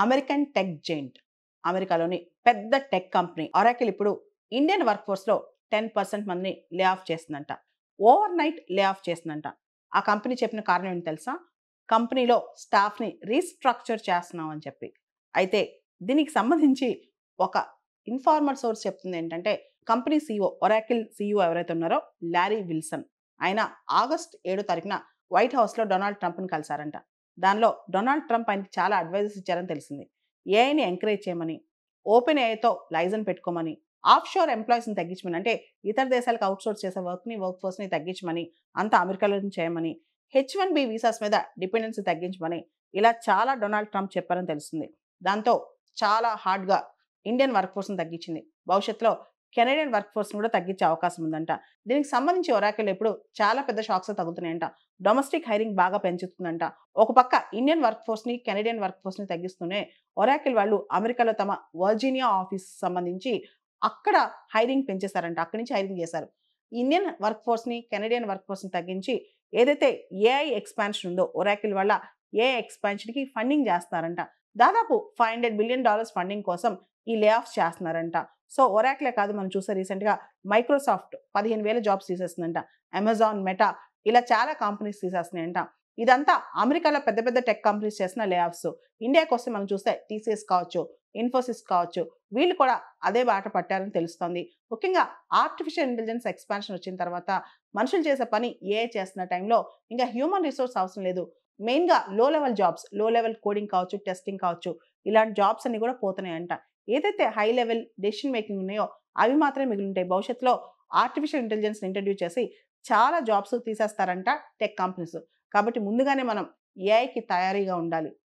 American tech giant అమెరికాలోని పెద్ద tech company Oracle ఇప్పుడు ఇండియన్ వర్క్ ఫోర్స్లో 10% మందిని లే ఆఫ్ చేస్తుందంట. ఓవర్ నైట్ లే ఆఫ్ చేస్తుందంట. ఆ కంపెనీ చెప్పిన కారణం ఏంటి తెలుసా? కంపెనీలో స్టాఫ్ని రీస్ట్రక్చర్ చేస్తున్నాం అని చెప్పి. అయితే దీనికి సంబంధించి ఒక ఇన్ఫార్మల్ సోర్స్ చెప్తుంది ఏంటంటే, కంపెనీ సీఈఓ ఒరాకిల్ సీఈఓ ఎవరైతే ఉన్నారో లారీ విల్సన్, ఆయన ఆగస్ట్ 7 తారీఖున వైట్ హౌస్లో డొనాల్డ్ ట్రంప్ని కలిశారంట. దానిలో డొనాల్డ్ ట్రంప్ ఆయనకి చాలా అడ్వైజెస్ ఇచ్చారని తెలిసింది. ఏఐని ఎంకరేజ్ చేయమని, ఓపెన్ ఏఐతో లైజన్ పెట్టుకోమని, ఆఫ్ షోర్ ఎంప్లాయీస్ని తగ్గించమని, అంటే ఇతర దేశాలకు అవుట్సోర్స్ చేసే వర్క్ ఫోర్స్ని తగ్గించమని, అంతా అమెరికాలో చేయమని, H1B వీసాస్ మీద డిపెండెన్సీ తగ్గించమని, ఇలా చాలా డొనాల్డ్ ట్రంప్ చెప్పారని తెలుస్తుంది. దాంతో చాలా హార్డ్గా ఇండియన్ వర్క్ ఫోర్స్ని తగ్గించింది. భవిష్యత్తులో కెనడియన్ వర్క్ ఫోర్స్ని కూడా తగ్గించే అవకాశం ఉందంట. దీనికి సంబంధించి ఒరాకిల్ ఇప్పుడు చాలా పెద్ద షాక్స్ తగ్గుతున్నాయంట. డొమెస్టిక్ హైరింగ్ బాగా పెంచుతుందంట. ఒక పక్క ఇండియన్ వర్క్ ఫోర్స్ని, కెనడియన్ వర్క్ ఫోర్స్ని తగ్గిస్తూనే ఒరాకిల్ వాళ్ళు అమెరికాలో తమ వర్జీనియా ఆఫీస్ సంబంధించి అక్కడ హైరింగ్ పెంచేశారంట. అక్కడి నుంచి హైరింగ్ చేశారు. ఇండియన్ వర్క్ ఫోర్స్ని, కెనడియన్ వర్క్ ఫోర్స్ని తగ్గించి ఏదైతే ఏఐ ఎక్స్పాన్షన్ ఉందో ఒరాకిల్ వల్ల ఏఐ ఎక్స్పాన్షన్కి ఫండింగ్ చేస్తున్నారంట. దాదాపు $500 బిలియన్ ఫండింగ్ కోసం ఈ లే ఆఫ్స్ చేస్తున్నారంట. సో ఒరాకిలే కాదు, మనం చూసే రీసెంట్గా మైక్రోసాఫ్ట్ 15,000 జాబ్స్ తీసేస్తుందంట. అమెజాన్, మెటా ఇలా చాలా కంపెనీస్ తీసేస్తున్నాయంట. ఇదంతా అమెరికాలో పెద్ద పెద్ద టెక్ కంపెనీస్ చేసిన లే ఆఫ్స్. ఇండియాకి వస్తే మనం చూస్తే టీసీఎస్ కావచ్చు, ఇన్ఫోసిస్ కావచ్చు, వీళ్ళు కూడా అదే బాట పట్టారని తెలుస్తోంది. ముఖ్యంగా ఆర్టిఫిషియల్ ఇంటెలిజెన్స్ ఎక్స్పాన్షన్ వచ్చిన తర్వాత మనుషులు చేసే పని ఏఐ చేస్తున్న టైంలో ఇంకా హ్యూమన్ రిసోర్స్ అవసరం లేదు. మెయిన్గా లో లెవెల్ జాబ్స్, లో లెవెల్ కోడింగ్ కావచ్చు, టెస్టింగ్ కావచ్చు, ఇలాంటి జాబ్స్ అన్ని కూడా పోతున్నాయంట. ఏదైతే హై లెవెల్ డెసిషన్ మేకింగ్ ఉన్నాయో అవి మాత్రమే మిగిలి ఉంటాయి. భవిష్యత్తులో ఆర్టిఫిషియల్ ఇంటెలిజెన్స్ ఇంట్రడ్యూస్ చేసి చాలా జాబ్స్ తీసేస్తారంట టెక్ కంపెనీస్. కాబట్టి ముందుగానే మనం ఏఐకి తయారీగా ఉండాలి.